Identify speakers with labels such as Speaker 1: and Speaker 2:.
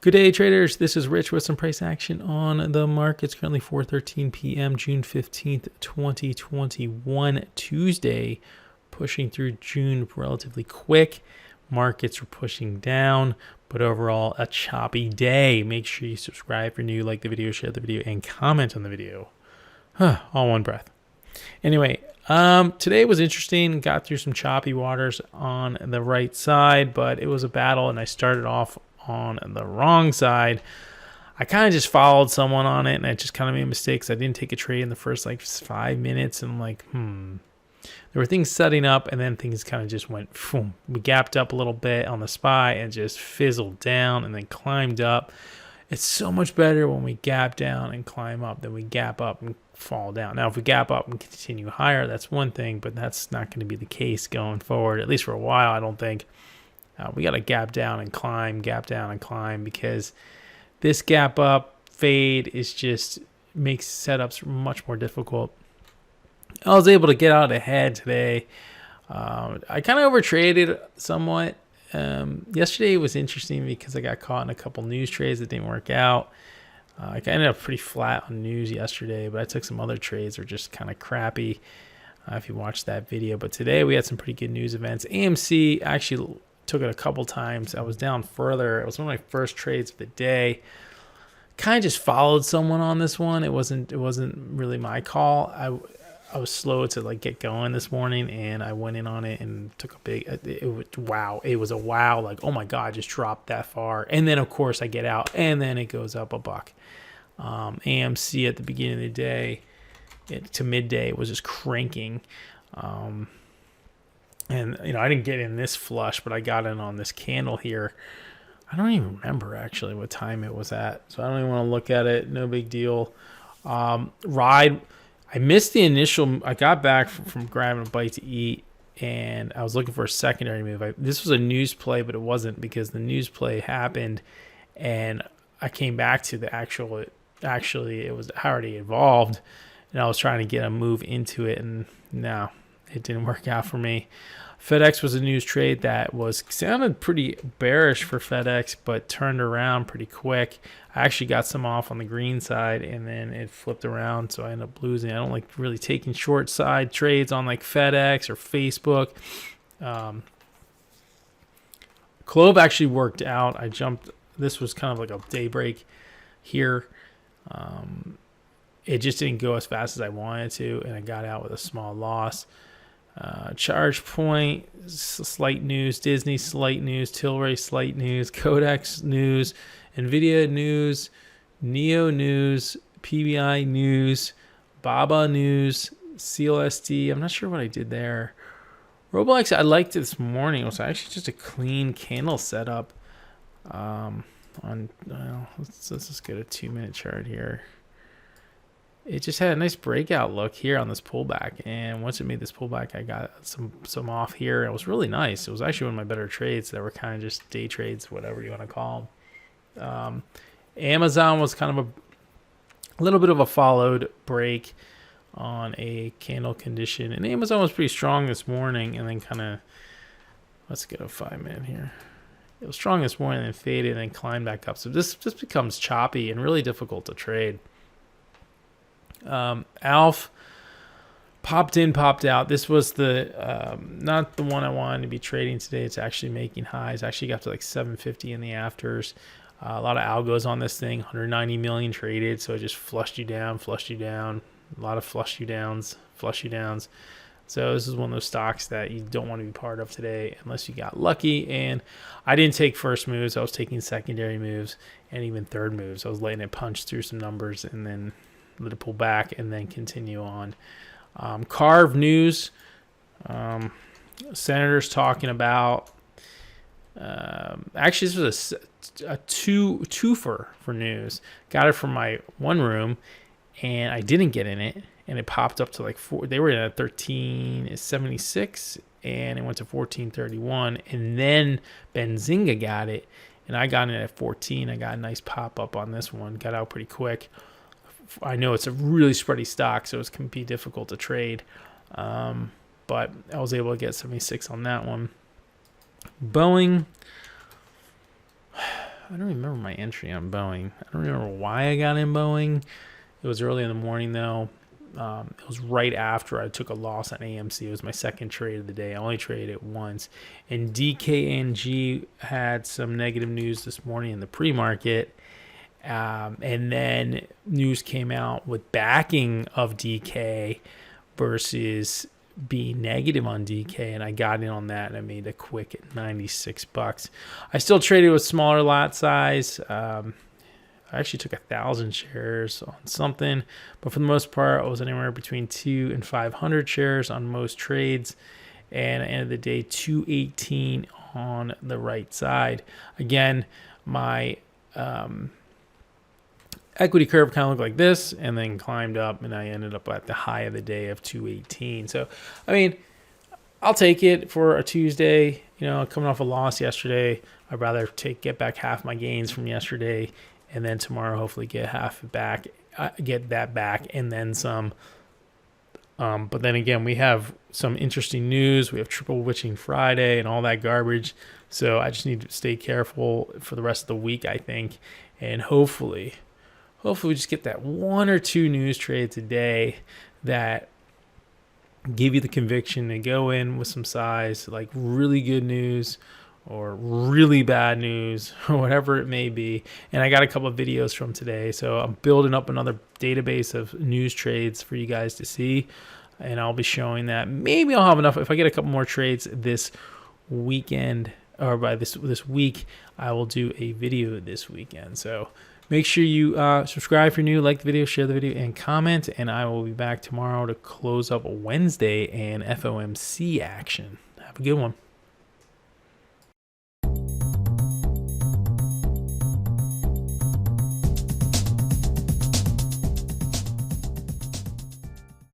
Speaker 1: Good day, traders. This is Rich with some price action on the markets. Currently 4:13 p.m. June 15th, 2021, Tuesday. Pushing through June relatively quick. Markets are pushing down, but overall a choppy day. Make sure you subscribe if you're new, like the video, share the video, and comment on the video. All one breath. Anyway, today was interesting. Got through some choppy waters on the right side, but it was a battle, and I started off on the wrong side. I kind of just followed someone on it, and I just kind of made mistakes. I didn't take a trade in the first 5 minutes, and I'm like, there were things setting up, and then things kind of just went, boom. We gapped up a little bit on the SPY and just fizzled down and then climbed up. It's so much better when we gap down and climb up than we gap up and fall down. Now, if we gap up and continue higher, that's one thing, but that's not going to be the case going forward, at least for a while, I don't think. We got to gap down and climb, because this gap up fade is just makes setups much more difficult. I was able to get out ahead today. I kind of overtraded somewhat. Yesterday was interesting because I got caught in a couple news trades that didn't work out. I ended up pretty flat on news yesterday, but I took some other trades that were just kind of crappy if you watched that video. But today we had some pretty good news events. AMC actually took it a couple times. I was down further. It was one of my first trades of the day. Kind of just followed someone on this one. It wasn't really my call. I was slow to get going this morning, and I went in on it and took a big. It was a wow. Like, oh my god, just dropped that far. And then of course I get out, and then it goes up a buck. AMC at the beginning of the day to midday was just cranking. And, I didn't get in this flush, but I got in on this candle here. I don't even remember, actually, what time it was at. So I don't even want to look at it. No big deal. Ride. I missed the initial. I got back from grabbing a bite to eat, and I was looking for a secondary move. This was a news play, but it wasn't, because the news play happened, and I came back to the actual. Actually, it was already involved, and I was trying to get a move into it, and no. It didn't work out for me. FedEx was a news trade that sounded pretty bearish for FedEx, but turned around pretty quick. I actually got some off on the green side, and then it flipped around, so I ended up losing. I don't like really taking short side trades on FedEx or Facebook. Clove actually worked out. I jumped. This was kind of like a daybreak here. It just didn't go as fast as I wanted to, and I got out with a small loss. Charge Point, slight news. Disney, slight news. Tilray, slight news. Codex news. Nvidia news. Neo news. PBI news. Baba news. CLSD. I'm not sure what I did there. Roblox, I liked it this morning. It was actually just a clean candle setup. Let's just get a 2-minute chart here. It just had a nice breakout look here on this pullback, and once it made this pullback, I got some off here. It was really nice. It was actually one of my better trades that were kind of just day trades, whatever you want to call them. Amazon was kind of a little bit of a followed break on a candle condition, and Amazon was pretty strong this morning, and then kind of, let's get a 5-minute here. It was strong this morning, and then faded, and then climbed back up. So this becomes choppy and really difficult to trade. ALF popped in, popped out. This was the not the one I wanted to be trading today. It's actually making highs. Actually got to 750 in the afters. A lot of algos on this thing. 190 million traded, so it just flushed you down. A lot of flush you downs. So this is one of those stocks that you don't want to be part of today unless you got lucky. And I didn't take first moves. I was taking secondary moves and even third moves. I was letting it punch through some numbers and then let it pull back and then continue on. CARV news. Senators talking about. Actually, this was a twofer for news. Got it from my one room, and I didn't get in it, and it popped up to 4. They were at 13.76, and it went to 14.31, and then Benzinga got it, and I got in at 14. I got a nice pop up on this one. Got out pretty quick. I know it's a really spready stock, so it's going to be difficult to trade. But I was able to get 76 on that one. Boeing, I don't remember my entry on Boeing. I don't remember why I got in Boeing. It was early in the morning though. It was right after I took a loss on AMC. It was my second trade of the day. I only traded it once. And DKNG had some negative news this morning in the pre-market. And then news came out with backing of DK versus being negative on DK, and I got in on that and I made a quick at $96. I still traded with smaller lot size. I actually took 1,000 shares on something, but for the most part, I was anywhere between 2 and 500 shares on most trades, and at the end of the day, 218 on the right side. Again, my equity curve kind of looked like this and then climbed up, and I ended up at the high of the day of 218. So, I mean, I'll take it for a Tuesday. You know, coming off a loss yesterday, I'd rather get back half my gains from yesterday, and then tomorrow hopefully get half it back, get that back, and then some. But then again, we have some interesting news. We have triple witching Friday and all that garbage. So I just need to stay careful for the rest of the week, I think, and hopefully we just get that 1 or 2 news trades a day that give you the conviction to go in with some size, like really good news or really bad news or whatever it may be. And I got a couple of videos from today, so I'm building up another database of news trades for you guys to see, and I'll be showing that. Maybe I'll have enough if I get a couple more trades this weekend, or by this week. I will do a video this weekend. So make sure you subscribe if you're new, like the video, share the video, and comment. And I will be back tomorrow to close up Wednesday and FOMC action. Have a good one.